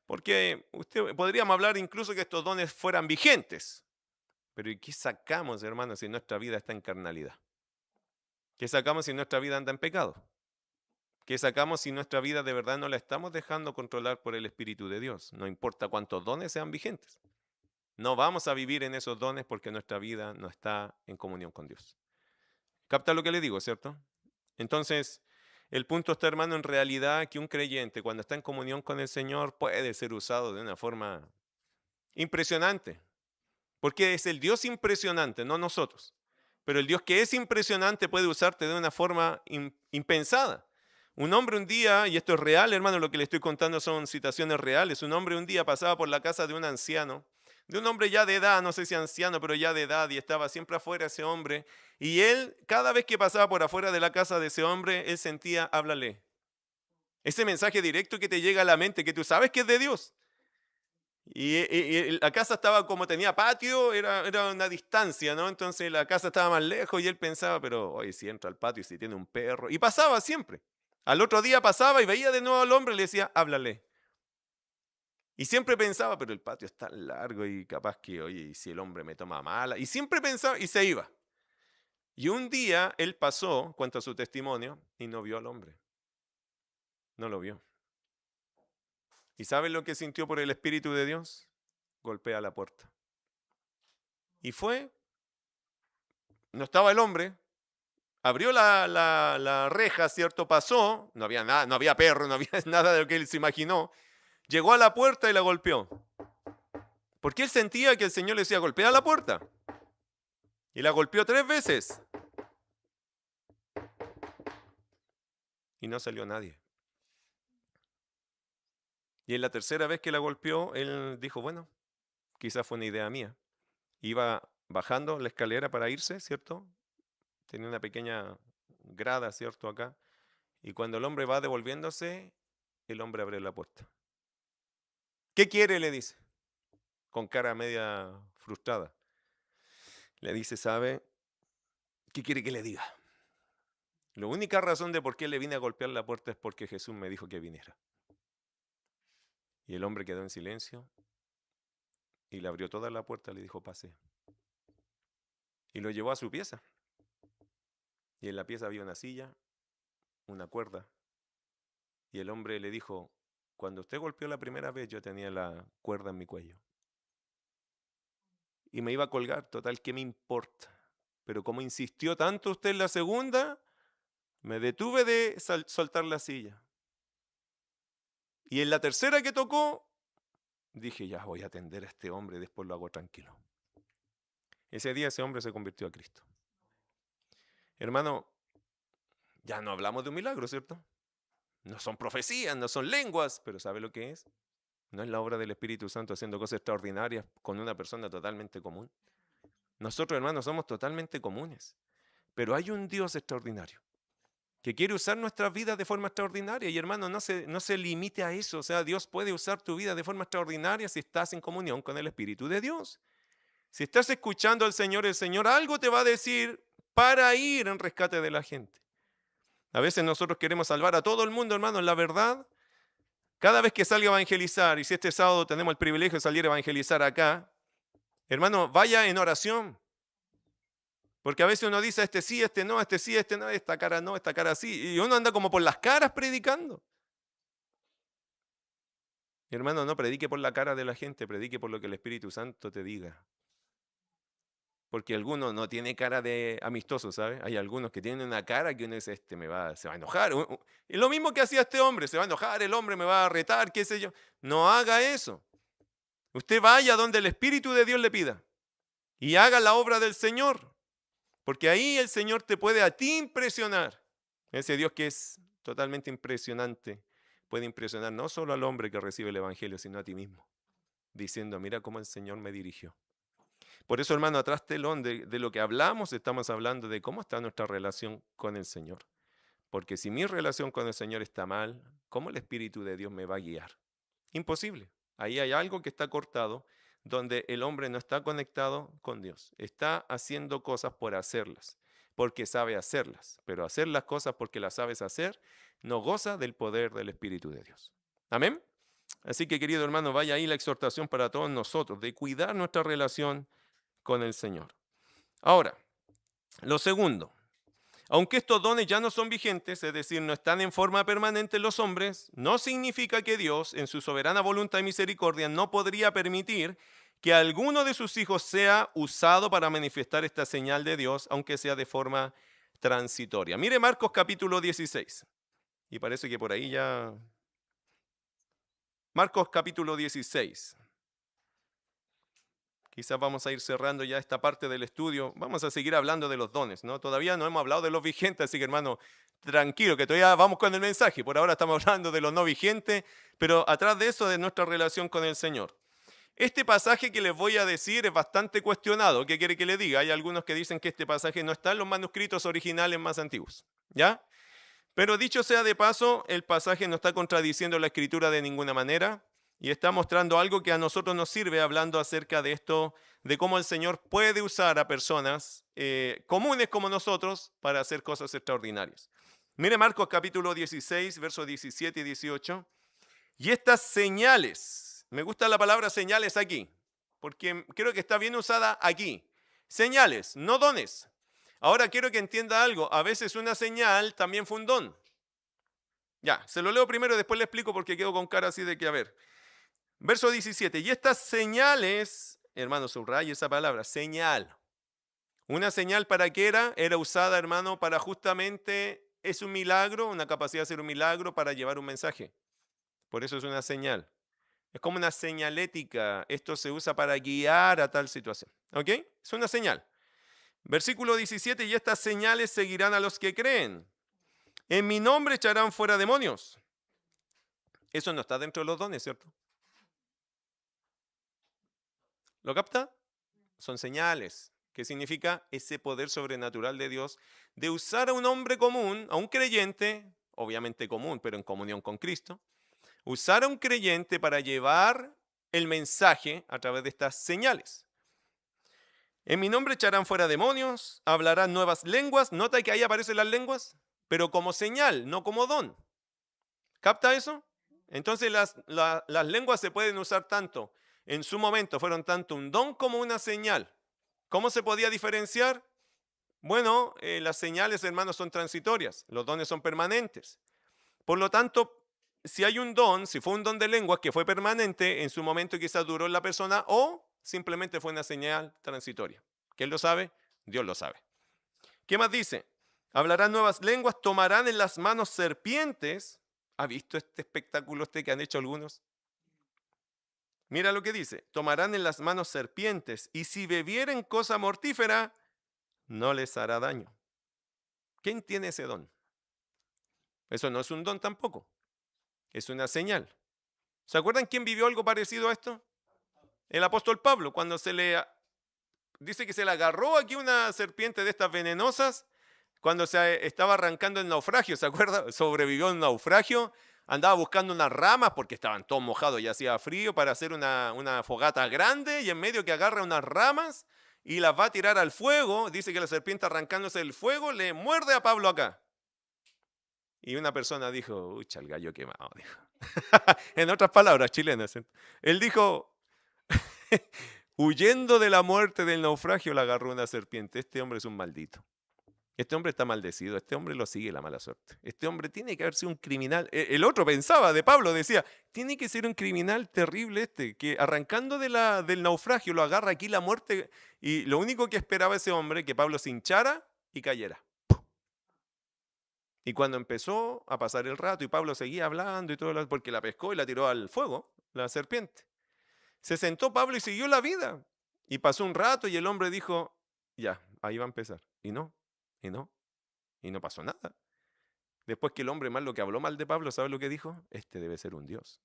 Porque podríamos hablar incluso que estos dones fueran vigentes, pero ¿y qué sacamos, hermano, si nuestra vida está en carnalidad? ¿Qué sacamos si nuestra vida anda en pecado? ¿Qué sacamos si nuestra vida de verdad no la estamos dejando controlar por el Espíritu de Dios? No importa cuántos dones sean vigentes. No vamos a vivir en esos dones porque nuestra vida no está en comunión con Dios. ¿Capta lo que le digo, cierto? Entonces, el punto está, hermano, en realidad que un creyente cuando está en comunión con el Señor puede ser usado de una forma impresionante. Porque es el Dios impresionante, no nosotros. Pero el Dios que es impresionante puede usarte de una forma impensada. Un hombre un día, y esto es real, hermano, lo que le estoy contando son citaciones reales. Un hombre un día pasaba por la casa de un anciano, de un hombre ya de edad, no sé si anciano, pero ya de edad, y estaba siempre afuera ese hombre. Y él, cada vez que pasaba por afuera de la casa de ese hombre, él sentía, háblale. Ese mensaje directo que te llega a la mente, que tú sabes que es de Dios. Y la casa estaba como tenía patio, era una distancia, ¿no? Entonces la casa estaba más lejos y él pensaba, pero oye, si entra al patio y si tiene un perro. Y pasaba siempre. Al otro día pasaba y veía de nuevo al hombre y le decía, háblale. Y siempre pensaba, pero el patio es tan largo y capaz que, oye, ¿y si el hombre me toma mala? Y siempre pensaba y se iba. Y un día él pasó, cuenta su testimonio, y no vio al hombre. No lo vio. ¿Y saben lo que sintió por el Espíritu de Dios? Golpea la puerta. Y fue, no estaba el hombre, abrió la reja, ¿cierto? Pasó, no había nada, no había perro, no había nada de lo que él se imaginó. Llegó a la puerta y la golpeó. Porque él sentía que el Señor le decía, golpea la puerta. Y la golpeó 3 veces. Y no salió nadie. Y en la tercera vez que la golpeó, él dijo, bueno, quizás fue una idea mía. Iba bajando la escalera para irse, ¿cierto? Tenía una pequeña grada, ¿cierto? Acá. Y cuando el hombre va devolviéndose, el hombre abre la puerta. ¿Qué quiere? Le dice, con cara media frustrada. Le dice, ¿sabe qué quiere que le diga? La única razón de por qué le vine a golpear la puerta es porque Jesús me dijo que viniera. Y el hombre quedó en silencio y le abrió toda la puerta y le dijo, pase. Y lo llevó a su pieza. Y en la pieza había una silla, una cuerda. Y el hombre le dijo, cuando usted golpeó la primera vez yo tenía la cuerda en mi cuello. Y me iba a colgar, total, ¿qué me importa? Pero como insistió tanto usted en la segunda, me detuve de soltar la silla. Y en la tercera que tocó, dije, ya voy a atender a este hombre, después lo hago tranquilo. Ese día ese hombre se convirtió a Cristo. Hermano, ya no hablamos de un milagro, ¿cierto? No son profecías, no son lenguas, pero ¿sabe lo que es? No es la obra del Espíritu Santo haciendo cosas extraordinarias con una persona totalmente común. Nosotros, hermanos, somos totalmente comunes, pero hay un Dios extraordinario que quiere usar nuestras vidas de forma extraordinaria. Y hermano, no se limite a eso. O sea, Dios puede usar tu vida de forma extraordinaria si estás en comunión con el Espíritu de Dios. Si estás escuchando al Señor, el Señor algo te va a decir para ir en rescate de la gente. A veces nosotros queremos salvar a todo el mundo, hermano. La verdad, cada vez que salga a evangelizar, y si este sábado tenemos el privilegio de salir a evangelizar acá, hermano, vaya en oración. Porque a veces uno dice, este sí, este no, este sí, este no, esta cara no, esta cara sí. Y uno anda como por las caras predicando. Hermano, no predique por la cara de la gente, predique por lo que el Espíritu Santo te diga. Porque alguno no tiene cara de amistoso, ¿sabes? Hay algunos que tienen una cara que uno dice, se va a enojar. Y lo mismo que hacía este hombre, se va a enojar, el hombre me va a retar, qué sé yo. No haga eso. Usted vaya donde el Espíritu de Dios le pida y haga la obra del Señor. Porque ahí el Señor te puede a ti impresionar. Ese Dios que es totalmente impresionante puede impresionar no solo al hombre que recibe el Evangelio, sino a ti mismo, diciendo, mira cómo el Señor me dirigió. Por eso, hermano, atrás telón de lo que hablamos, estamos hablando de cómo está nuestra relación con el Señor. Porque si mi relación con el Señor está mal, ¿cómo el Espíritu de Dios me va a guiar? Imposible. Ahí hay algo que está cortado, donde el hombre no está conectado con Dios. Está haciendo cosas por hacerlas, porque sabe hacerlas. Pero hacer las cosas porque las sabes hacer, no goza del poder del Espíritu de Dios. Amén. Así que, querido hermano, vaya ahí la exhortación para todos nosotros, de cuidar nuestra relación con el Señor. Ahora, lo segundo, aunque estos dones ya no son vigentes, es decir, no están en forma permanente en los hombres, no significa que Dios, en su soberana voluntad y misericordia, no podría permitir que alguno de sus hijos sea usado para manifestar esta señal de Dios, aunque sea de forma transitoria. Mire Marcos capítulo 16. Y parece que por ahí ya... Marcos capítulo 16. Quizás vamos a ir cerrando ya esta parte del estudio. Vamos a seguir hablando de los dones, ¿no? Todavía no hemos hablado de los vigentes, así que hermano, tranquilo, que todavía vamos con el mensaje. Por ahora estamos hablando de los no vigentes, pero atrás de eso, de nuestra relación con el Señor. Este pasaje que les voy a decir es bastante cuestionado. ¿Qué quiere que le diga? Hay algunos que dicen que este pasaje no está en los manuscritos originales más antiguos, ¿ya? Pero dicho sea de paso, el pasaje no está contradiciendo la Escritura de ninguna manera. Y está mostrando algo que a nosotros nos sirve hablando acerca de esto, de cómo el Señor puede usar a personas comunes como nosotros para hacer cosas extraordinarias. Mire Marcos capítulo 16, versos 17 y 18. Y estas señales, me gusta la palabra señales aquí, porque creo que está bien usada aquí. Señales, no dones. Ahora quiero que entienda algo, a veces una señal también fue un don. Ya, se lo leo primero y después le explico porque quedo con cara así de que, a ver. Verso 17. Y estas señales, hermano, subraya esa palabra, señal. Una señal para qué era? Era usada, hermano, para justamente, es un milagro, una capacidad de hacer un milagro para llevar un mensaje. Por eso es una señal. Es como una señalética. Esto se usa para guiar a tal situación. ¿Ok? Es una señal. Versículo 17. Y estas señales seguirán a los que creen. En mi nombre echarán fuera demonios. Eso no está dentro de los dones, ¿cierto? ¿Lo capta? Son señales. ¿Qué significa? Ese poder sobrenatural de Dios de usar a un hombre común, a un creyente, obviamente común, pero en comunión con Cristo, usar a un creyente para llevar el mensaje a través de estas señales. En mi nombre echarán fuera demonios, hablarán nuevas lenguas. Nota que ahí aparecen las lenguas, pero como señal, no como don. ¿Capta eso? Entonces las lenguas se pueden usar tanto, en su momento fueron tanto un don como una señal. ¿Cómo se podía diferenciar? Bueno, las señales, hermanos, son transitorias, los dones son permanentes. Por lo tanto, si hay un don, si fue un don de lenguas que fue permanente, en su momento quizás duró en la persona o simplemente fue una señal transitoria. ¿Quién lo sabe? Dios lo sabe. ¿Qué más dice? Hablarán nuevas lenguas, tomarán en las manos serpientes. ¿Ha visto este espectáculo que han hecho algunos? Mira lo que dice, tomarán en las manos serpientes y si bebieren cosa mortífera, no les hará daño. ¿Quién tiene ese don? Eso no es un don tampoco, es una señal. ¿Se acuerdan quién vivió algo parecido a esto? El apóstol Pablo, cuando dice que se le agarró aquí una serpiente de estas venenosas, cuando se estaba arrancando el naufragio, ¿se acuerda? Sobrevivió un naufragio, andaba buscando unas ramas porque estaban todos mojados y hacía frío para hacer una fogata grande y en medio que agarra unas ramas y las va a tirar al fuego, dice que la serpiente arrancándose del fuego le muerde a Pablo acá. Y una persona dijo, ucha, el gallo quemado, dijo. En otras palabras, chilenas. Él dijo, huyendo de la muerte del naufragio, le agarró una serpiente. Este hombre es un maldito. Este hombre está maldecido, este hombre lo sigue la mala suerte. Este hombre tiene que haber sido un criminal. El otro pensaba, de Pablo, decía, tiene que ser un criminal terrible que arrancando del naufragio lo agarra aquí la muerte y lo único que esperaba ese hombre, que Pablo se hinchara y cayera. Y cuando empezó a pasar el rato y Pablo seguía hablando y todo, porque la pescó y la tiró al fuego, la serpiente. Se sentó Pablo y siguió la vida. Y pasó un rato y el hombre dijo, ya, ahí va a empezar. Y no, y no, y no pasó nada. Después que el hombre más lo que habló mal de Pablo, ¿sabe lo que dijo? Este debe ser un Dios.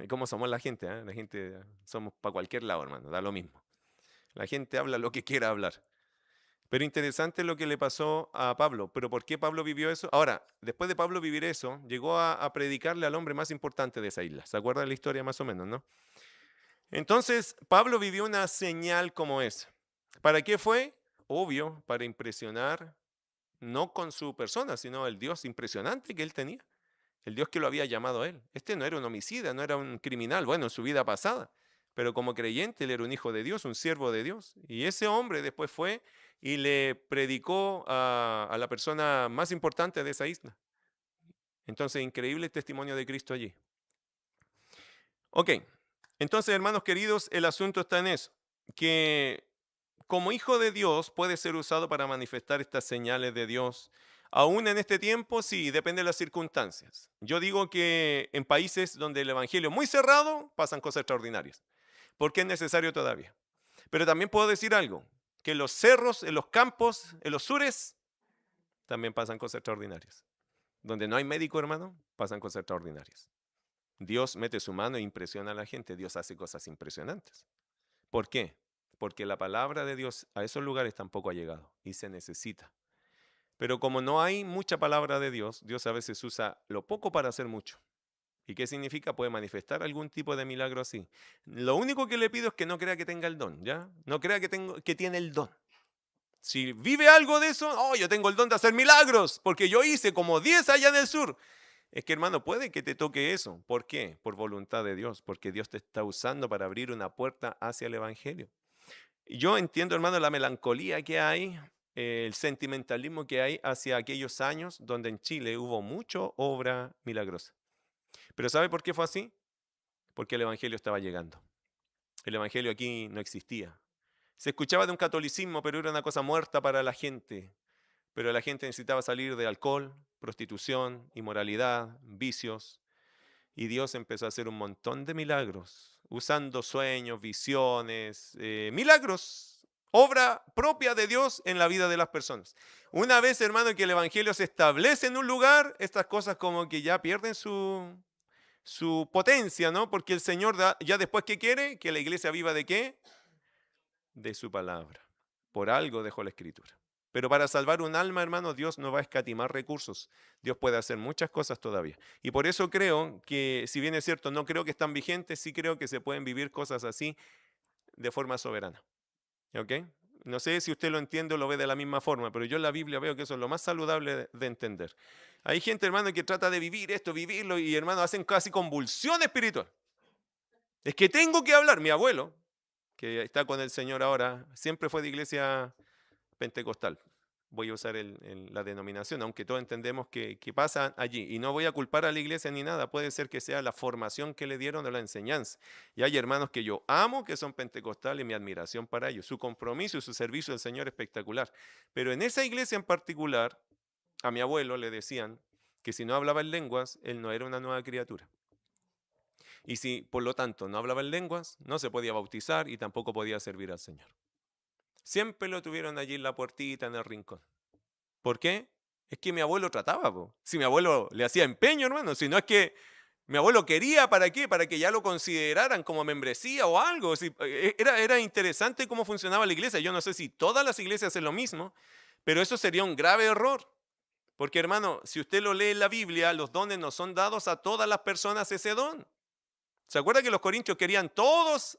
¿Cómo somos la gente? La gente somos para cualquier lado, hermano, da lo mismo. La gente habla lo que quiera hablar. Pero interesante lo que le pasó a Pablo. ¿Pero por qué Pablo vivió eso? Ahora, después de Pablo vivir eso, llegó a predicarle al hombre más importante de esa isla. ¿Se acuerda de la historia más o menos, no? Entonces, Pablo vivió una señal como esa. ¿Para qué fue? Obvio, para impresionar, no con su persona, sino el Dios impresionante que él tenía. El Dios que lo había llamado a él. Este no era un homicida, no era un criminal, bueno, en su vida pasada. Pero como creyente, él era un hijo de Dios, un siervo de Dios. Y ese hombre después fue y le predicó a la persona más importante de esa isla. Entonces, increíble testimonio de Cristo allí. Ok, entonces, hermanos queridos, el asunto está en eso, que como hijo de Dios puede ser usado para manifestar estas señales de Dios. Aún en este tiempo, sí, depende de las circunstancias. Yo digo que en países donde el evangelio es muy cerrado, pasan cosas extraordinarias, porque es necesario todavía. Pero también puedo decir algo, que en los cerros, en los campos, en los sures, también pasan cosas extraordinarias. Donde no hay médico, hermano, pasan cosas extraordinarias. Dios mete su mano e impresiona a la gente. Dios hace cosas impresionantes. ¿Por qué? Porque la palabra de Dios a esos lugares tampoco ha llegado y se necesita. Pero como no hay mucha palabra de Dios, Dios a veces usa lo poco para hacer mucho. ¿Y qué significa? Puede manifestar algún tipo de milagro así. Lo único que le pido es que no crea que tenga el don, ¿ya? No crea que tiene el don. Si vive algo de eso, oh, yo tengo el don de hacer milagros, porque yo hice como 10 allá en el sur. Es que, hermano, puede que te toque eso. ¿Por qué? Por voluntad de Dios, porque Dios te está usando para abrir una puerta hacia el Evangelio. Y yo entiendo, hermano, la melancolía que hay el sentimentalismo que hay hacia aquellos años donde en Chile hubo mucha obra milagrosa. Pero ¿sabe por qué fue así? Porque el Evangelio estaba llegando. El Evangelio aquí no existía. Se escuchaba de un catolicismo, pero era una cosa muerta para la gente. Pero la gente necesitaba salir de alcohol, prostitución, inmoralidad, vicios. Y Dios empezó a hacer un montón de milagros, usando sueños, visiones, milagros, obra propia de Dios en la vida de las personas. Una vez, hermano, que el Evangelio se establece en un lugar, estas cosas como que ya pierden su potencia, ¿no? Porque el Señor ya después, ¿qué quiere? Que la iglesia viva ¿de qué? De su palabra. Por algo dejó la Escritura. Pero para salvar un alma, hermano, Dios no va a escatimar recursos. Dios puede hacer muchas cosas todavía. Y por eso creo que, si bien es cierto, no creo que están vigentes, sí creo que se pueden vivir cosas así de forma soberana. ¿Ok? No sé si usted lo entiende o lo ve de la misma forma, pero yo en la Biblia veo que eso es lo más saludable de entender. Hay gente, hermano, que trata de vivir esto, vivirlo, y hermano, hacen casi convulsión espiritual. Es que tengo que hablar. Mi abuelo, que está con el Señor ahora, siempre fue de iglesia pentecostal. Voy a usar la denominación, aunque todos entendemos que pasa allí. Y no voy a culpar a la iglesia ni nada, puede ser que sea la formación que le dieron de la enseñanza. Y hay hermanos que yo amo que son pentecostales y mi admiración para ellos. Su compromiso y su servicio al Señor es espectacular. Pero en esa iglesia en particular, a mi abuelo le decían que si no hablaba en lenguas, él no era una nueva criatura. Y si, por lo tanto, no hablaba en lenguas, no se podía bautizar y tampoco podía servir al Señor. Siempre lo tuvieron allí en la puertita, en el rincón. ¿Por qué? Es que mi abuelo trataba, po. Si mi abuelo le hacía empeño, hermano, si no es que mi abuelo quería, ¿para qué? Para que ya lo consideraran como membresía o algo. Era interesante cómo funcionaba la iglesia. Yo no sé si todas las iglesias hacen lo mismo, pero eso sería un grave error. Porque, hermano, si usted lo lee en la Biblia, los dones no son dados a todas las personas ese don. ¿Se acuerda que los corintios querían todos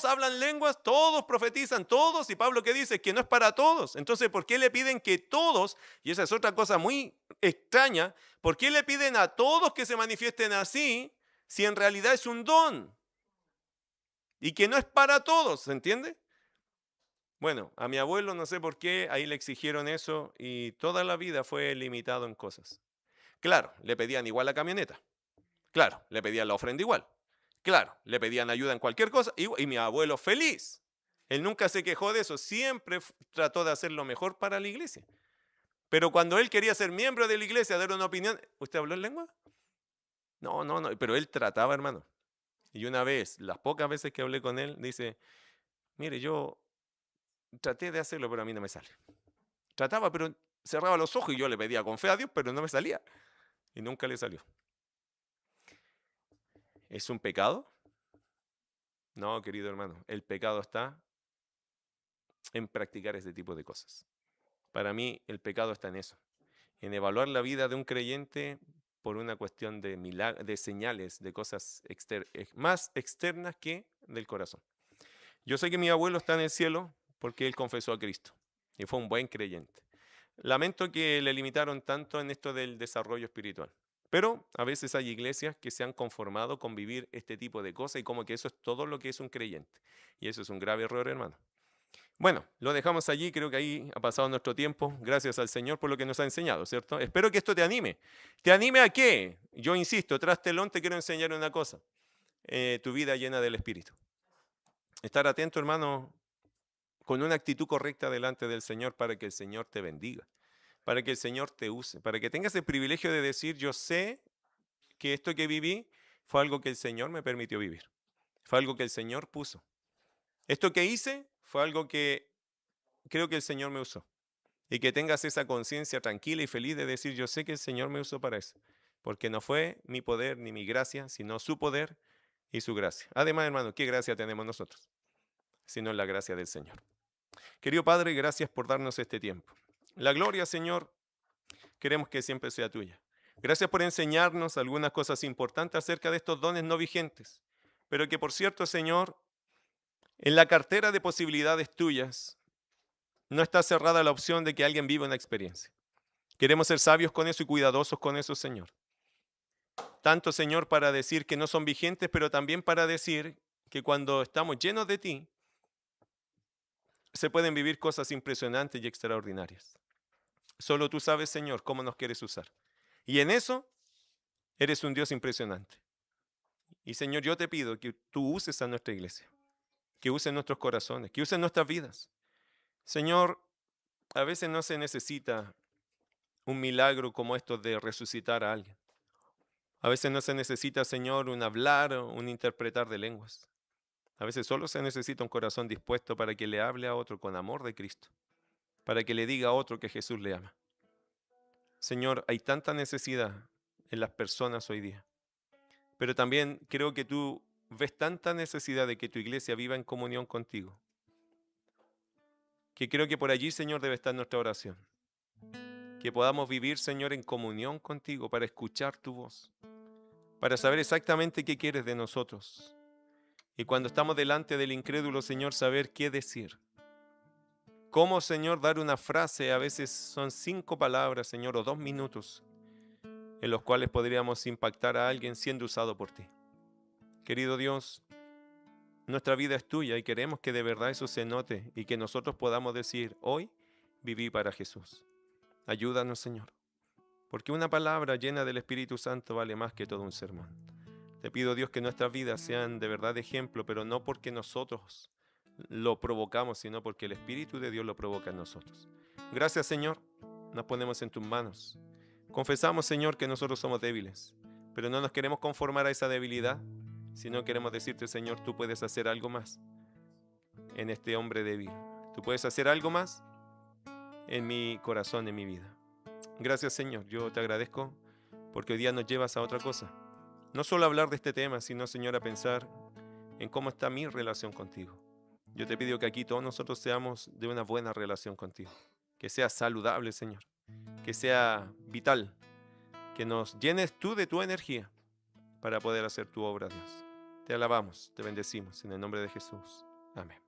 hablan lenguas, todos profetizan, todos? Y Pablo, ¿qué dice? Que no es para todos. Entonces, ¿por qué le piden que todos, y esa es otra cosa muy extraña, ¿por qué le piden a todos que se manifiesten así si en realidad es un don? Y que no es para todos, ¿se entiende? Bueno, a mi abuelo no sé por qué, ahí le exigieron eso y toda la vida fue limitado en cosas. Claro, le pedían igual la camioneta. Claro, le pedían la ofrenda igual. Claro, le pedían ayuda en cualquier cosa y mi abuelo feliz. Él nunca se quejó de eso, siempre trató de hacer lo mejor para la iglesia. Pero cuando él quería ser miembro de la iglesia, dar una opinión, ¿usted habló en lengua? No, pero él trataba, hermano. Y una vez, las pocas veces que hablé con él, dice, mire, yo traté de hacerlo, pero a mí no me sale. Trataba, pero cerraba los ojos y yo le pedía con fe a Dios, pero no me salía. Y nunca le salió. ¿Es un pecado? No, querido hermano, el pecado está en practicar ese tipo de cosas. Para mí el pecado está en eso, en evaluar la vida de un creyente por una cuestión de señales, de cosas más externas que del corazón. Yo sé que mi abuelo está en el cielo porque él confesó a Cristo y fue un buen creyente. Lamento que le limitaron tanto en esto del desarrollo espiritual. Pero a veces hay iglesias que se han conformado con vivir este tipo de cosas y como que eso es todo lo que es un creyente. Y eso es un grave error, hermano. Bueno, lo dejamos allí, creo que ahí ha pasado nuestro tiempo. Gracias al Señor por lo que nos ha enseñado, ¿cierto? Espero que esto te anime. ¿Te anime a qué? Yo insisto, tras telón te quiero enseñar una cosa. Tu vida llena del Espíritu. Estar atento, hermano, con una actitud correcta delante del Señor para que el Señor te bendiga, para que el Señor te use, para que tengas el privilegio de decir, yo sé que esto que viví fue algo que el Señor me permitió vivir, fue algo que el Señor puso. Esto que hice fue algo que creo que el Señor me usó. Y que tengas esa conciencia tranquila y feliz de decir, yo sé que el Señor me usó para eso, porque no fue mi poder ni mi gracia, sino su poder y su gracia. Además, hermano, ¿qué gracia tenemos nosotros? Sino la gracia del Señor. Querido Padre, gracias por darnos este tiempo. La gloria, Señor, queremos que siempre sea tuya. Gracias por enseñarnos algunas cosas importantes acerca de estos dones no vigentes, pero que por cierto, Señor, en la cartera de posibilidades tuyas no está cerrada la opción de que alguien viva una experiencia. Queremos ser sabios con eso y cuidadosos con eso, Señor. Tanto, Señor, para decir que no son vigentes, pero también para decir que cuando estamos llenos de ti, se pueden vivir cosas impresionantes y extraordinarias. Solo tú sabes, Señor, cómo nos quieres usar. Y en eso eres un Dios impresionante. Y Señor, yo te pido que tú uses a nuestra iglesia, que uses nuestros corazones, que uses nuestras vidas. Señor, a veces no se necesita un milagro como esto de resucitar a alguien. A veces no se necesita, Señor, un hablar o un interpretar de lenguas. A veces solo se necesita un corazón dispuesto para que le hable a otro con amor de Cristo, para que le diga a otro que Jesús le ama. Señor, hay tanta necesidad en las personas hoy día, pero también creo que tú ves tanta necesidad de que tu iglesia viva en comunión contigo, que creo que por allí, Señor, debe estar nuestra oración. Que podamos vivir, Señor, en comunión contigo para escuchar tu voz, para saber exactamente qué quieres de nosotros. Y cuando estamos delante del incrédulo, Señor, saber qué decir. Cómo, Señor, dar una frase, a veces son 5 palabras, Señor, o 2 minutos, en los cuales podríamos impactar a alguien siendo usado por ti. Querido Dios, nuestra vida es tuya y queremos que de verdad eso se note y que nosotros podamos decir, hoy viví para Jesús. Ayúdanos, Señor, porque una palabra llena del Espíritu Santo vale más que todo un sermón. Te pido, Dios, que nuestras vidas sean de verdad de ejemplo, pero no porque nosotros lo provocamos, sino porque el Espíritu de Dios lo provoca en nosotros. Gracias, Señor, nos ponemos en tus manos. Confesamos, Señor, que nosotros somos débiles, pero no nos queremos conformar a esa debilidad, sino queremos decirte, Señor, tú puedes hacer algo más en este hombre débil. Tú puedes hacer algo más en mi corazón, en mi vida. Gracias, Señor, yo te agradezco porque hoy día nos llevas a otra cosa. No solo a hablar de este tema, sino, Señor, a pensar en cómo está mi relación contigo. Yo te pido que aquí todos nosotros seamos de una buena relación contigo. Que sea saludable, Señor. Que sea vital. Que nos llenes tú de tu energía para poder hacer tu obra, Dios. Te alabamos, te bendecimos en el nombre de Jesús. Amén.